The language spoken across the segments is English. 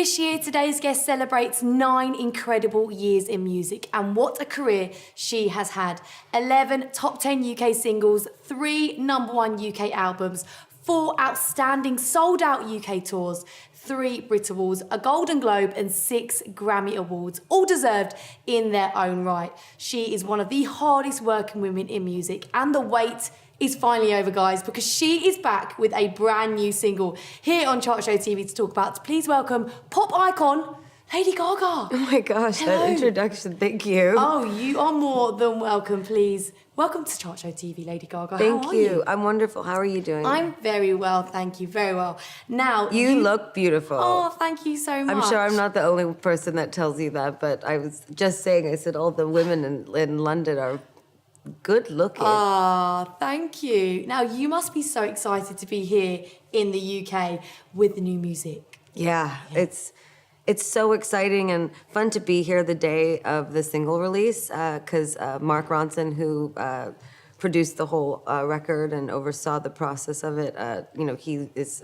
This year, today's guest celebrates 9 incredible years in music, and what a career she has had. 11 top 10 UK singles, 3 #1 UK albums, 4 outstanding sold-out UK tours, 3 Brit Awards, a Golden Globe and 6 Grammy Awards, all deserved in their own right. She is one of the hardest working women in music, and the wait is finally over, guys, because she is back with a brand new single here on Chart Show TV to talk about. Please welcome pop icon Lady Gaga. Oh my gosh, Hello. That introduction, thank you. Oh, you are more than welcome, please. Welcome to Chart Show TV, Lady Gaga. Thank How are you. I'm wonderful. How are you doing? I'm very well, thank you, very well. Now, you look beautiful. Oh, thank you so much. I'm sure I'm not the only person that tells you that, but I was just saying, I said all the women in London are good looking. Ah, thank you. Now, you must be so excited to be here in the UK with the new music. Yeah. It's so exciting and fun to be here the day of the single release because Mark Ronson, who produced the whole record and oversaw the process of it, he is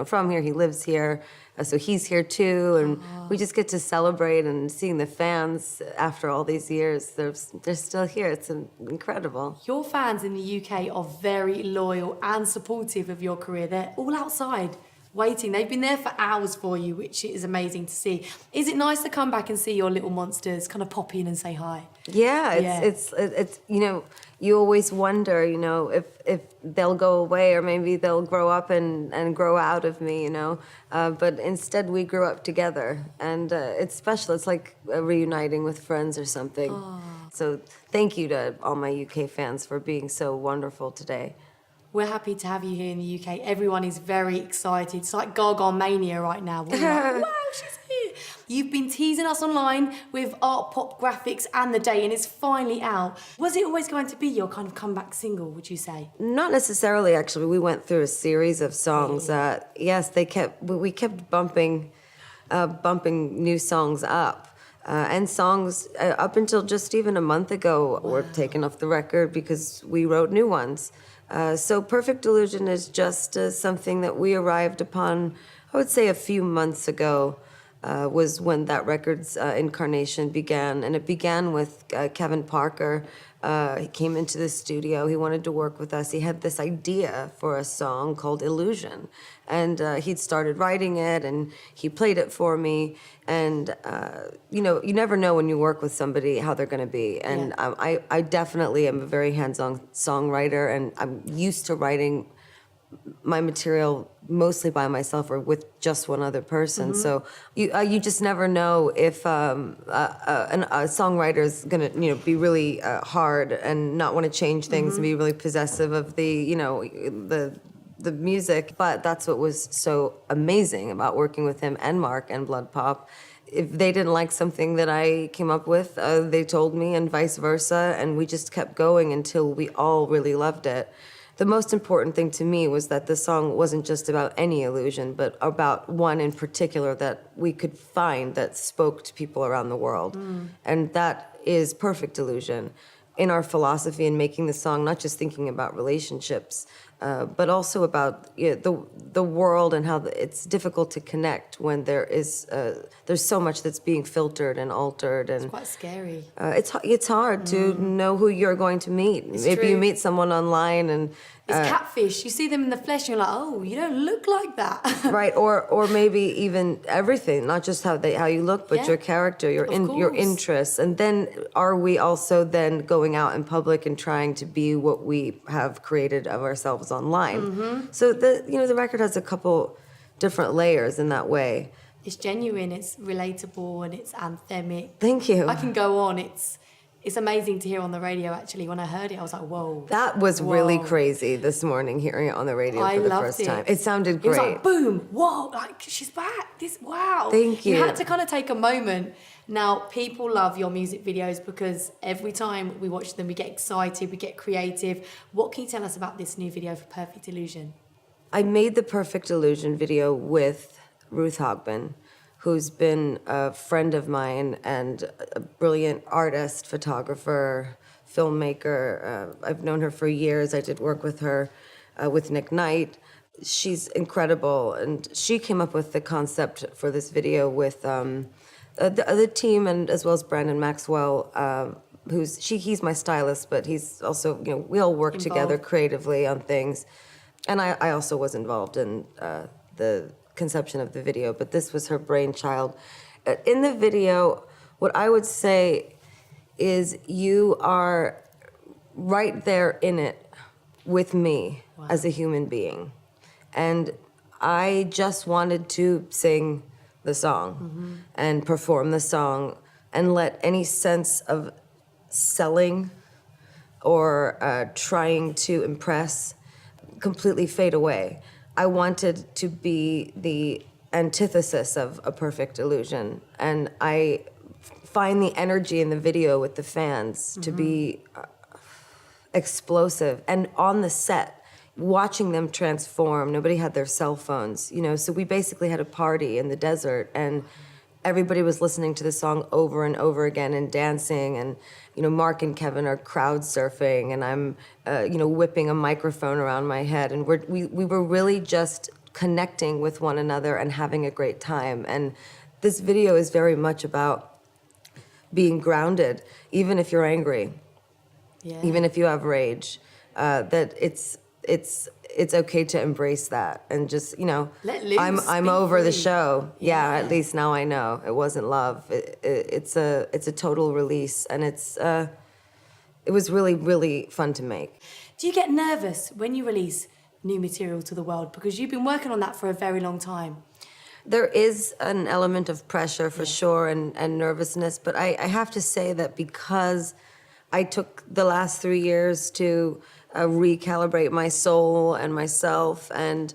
from here, he lives here, so he's here too, and we just get to celebrate and seeing the fans after all these years, they're still here. It's incredible. Your fans in the UK are very loyal and supportive of your career. They're all outside waiting. They've been there for hours for you, which is amazing to see. Is it nice to come back and see your little monsters kind of pop in and say hi? Yeah, it's you always wonder, if they'll go away or maybe they'll grow up and grow out of me, but instead we grew up together, and it's special. It's like reuniting with friends or something. Oh. So thank you to all my UK fans for being so wonderful today. We're happy to have you here in the UK. Everyone is very excited. It's like Gaga mania right now. We're like, wow, she's here. You've been teasing us online with art pop graphics and the day, and it's finally out. Was it always going to be your kind of comeback single, would you say? Not necessarily, actually. We went through a series of songs. Really? Yes, we kept bumping new songs up. And songs up until just even a month ago were taken off the record because we wrote new ones. So Perfect Illusion is just something that we arrived upon, I would say a few months ago, was when that record's incarnation began. And it began with Kevin Parker. He came into the studio. He wanted to work with us. He had this idea for a song called Illusion. And he'd started writing it, and he played it for me. And, you never know when you work with somebody how they're going to be. And I definitely am a very hands-on songwriter, and I'm used to writing my material mostly by myself or with just one other person. Mm-hmm. So you just never know if a songwriter is going to be really hard and not want to change things, mm-hmm. and be really possessive of the music. But that's what was so amazing about working with him and Mark and Blood Pop. If they didn't like something that I came up with, they told me, and vice versa, and we just kept going until we all really loved it. The most important thing to me was that the song wasn't just about any illusion, but about one in particular that we could find that spoke to people around the world. Mm. And that is Perfect Illusion. In our philosophy in making the song, not just thinking about relationships, but also about the world and how it's difficult to connect when there's so much that's being filtered and altered. And it's quite scary. It's hard to know who you're going to meet. If you meet someone online and it's catfish. You see them in the flesh, and you're like, oh, you don't look like that. Right, or maybe even everything, not just how you look, but your character, your interests. And then are we also then going out in public and trying to be what we have created of ourselves online? Mm-hmm. So the record has a couple different layers in that way. It's genuine, it's relatable, and it's anthemic. Thank you. I can go on. It's amazing to hear on the radio, actually. When I heard it, I was like, whoa. That was really crazy this morning, hearing it on the radio for the first time. It sounded great. It was like, boom, whoa, like, she's back. Wow. Thank you. You had to kind of take a moment. Now, people love your music videos because every time we watch them, we get excited, we get creative. What can you tell us about this new video for Perfect Illusion? I made the Perfect Illusion video with Ruth Hogben, who's been a friend of mine and a brilliant artist, photographer, filmmaker. I've known her for years. I did work with her, with Nick Knight. she's incredible, and she came up with the concept for this video with the team, and as well as Brandon Maxwell, he's my stylist, but he's also, we all work together creatively on things, and I also was involved in the conception of the video, but this was her brainchild. In the video, what I would say is you are right there in it with me as a human being. And I just wanted to sing the song and perform the song and let any sense of selling or trying to impress completely fade away. I wanted to be the antithesis of A Perfect Illusion. And I find the energy in the video with the fans to be explosive. And on the set, watching them transform, nobody had their cell phones, so we basically had a party in the desert, and everybody was listening to the song over and over again and dancing, and Mark and Kevin are crowd surfing, and I'm whipping a microphone around my head, and we were really just connecting with one another and having a great time. And this video is very much about being grounded, even if you're angry, even if you have rage, that it's okay to embrace that and just let loose, I'm over the show. At least now I know it wasn't love. It's a total release, and it was really, really fun to make. Do you get nervous when you release new material to the world, because you've been working on that for a very long time? There is an element of pressure for sure, and nervousness, but I have to say that because I took the last 3 years to recalibrate my soul and myself, and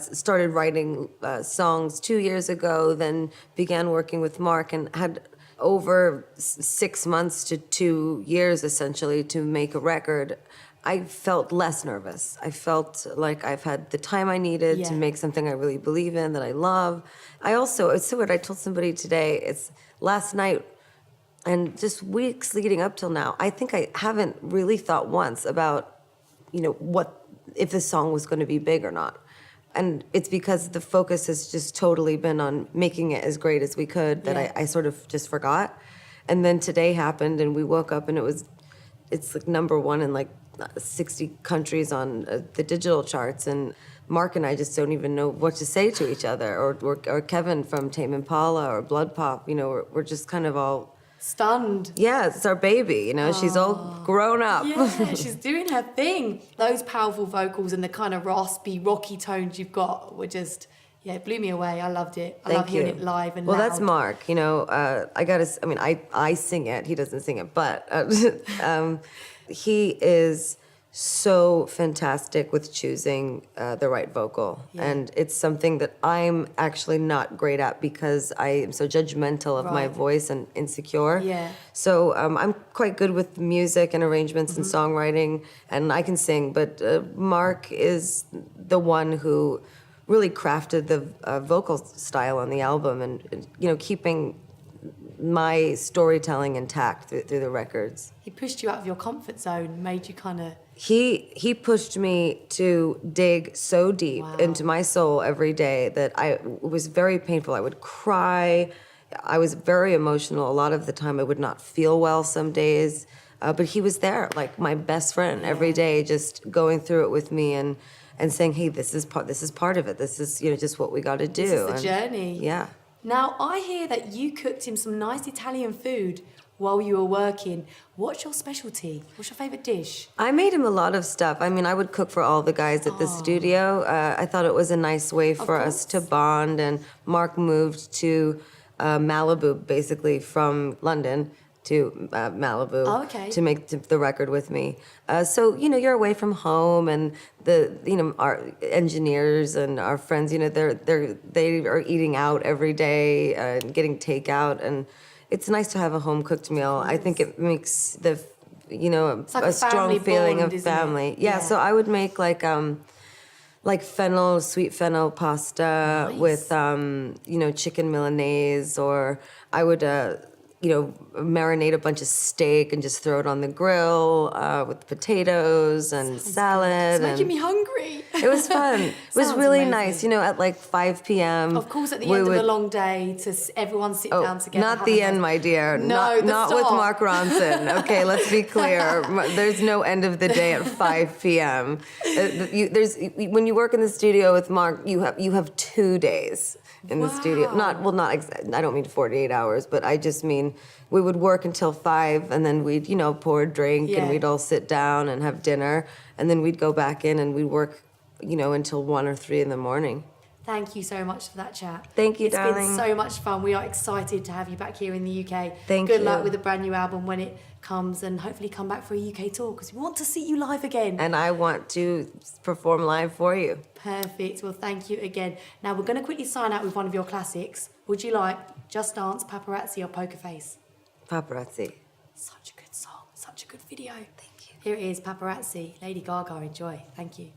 started writing songs 2 years ago, then began working with Mark, and had over 6 months to 2 years essentially to make a record. I felt less nervous. I felt like I've had the time I needed to make something I really believe in, that I love. It's so weird, I told somebody today, it's last night, and just weeks leading up till now, I think I haven't really thought once about, what, if this song was going to be big or not. And it's because the focus has just totally been on making it as great as we could that I sort of just forgot. And then today happened, and we woke up, and it's like number one in like 60 countries on the digital charts, and Mark and I just don't even know what to say to each other, or Kevin from Tame Impala or Blood Pop, we're just kind of all stunned. Yeah, it's our baby, she's all grown up. Yeah, she's doing her thing. Those powerful vocals and the kind of raspy, rocky tones you've got were just, it blew me away. I loved it. I love hearing it live and loud. Well, that's Mark, I sing it, he doesn't sing it, but he is so fantastic with choosing the right vocal. And it's something that I'm actually not great at because I am so judgmental of my voice and insecure. So I'm quite good with music and arrangements and songwriting, and I can sing, but Mark is the one who really crafted the vocal style on the album, and keeping my storytelling intact through the records. He pushed you out of your comfort zone, made you kind of... He pushed me to dig so deep into my soul every day that it was very painful. I would cry. I was very emotional. A lot of the time I would not feel well some days. But he was there, like my best friend, every day, just going through it with me and saying, hey, this is part of it. This is, just what we got to do. This is the journey. Yeah. Now, I hear that you cooked him some nice Italian food while you were working. What's your specialty? What's your favourite dish? I made him a lot of stuff. I mean, I would cook for all the guys at the studio. I thought it was a nice way for us to bond. And Mark moved to Malibu, basically, from London to Malibu to make the record with me. So, you're away from home, and our engineers and our friends, they are eating out every day and getting takeout, and it's nice to have a home-cooked meal. I think it makes a strong feeling of family. Yeah, so I would make like sweet fennel pasta with, chicken Milanese, or I would marinate a bunch of steak and just throw it on the grill with potatoes and salad. It's making me hungry. It was fun. It was Sounds really amazing. nice. At like 5 p.m. Of course, at the end of a long day, everyone sit down together. Not the end, my dear. No, not with Mark Ronson. Okay, let's be clear. There's no end of the day at 5 p.m. When you work in the studio with Mark, you have 2 days in the studio. I don't mean 48 hours, but I just mean we would work until 5, and then we'd pour a drink, and we'd all sit down and have dinner, and then we'd go back in and we'd work until 1 or 3 in the morning. Thank you so much for that chat. Thank you, darling. darling. It's been so much fun. We are excited to have you back here in the UK. Thank you. Good luck with the brand new album when it comes, and hopefully come back for a UK tour, because we want to see you live again. And I want to perform live for you. Perfect. Well, thank you again. Now, we're going to quickly sign out with one of your classics. Would you like Just Dance, Paparazzi, or Poker Face? Paparazzi. Such a good song. Such a good video. Thank you. Here it is, Paparazzi. Lady Gaga, enjoy. Thank you.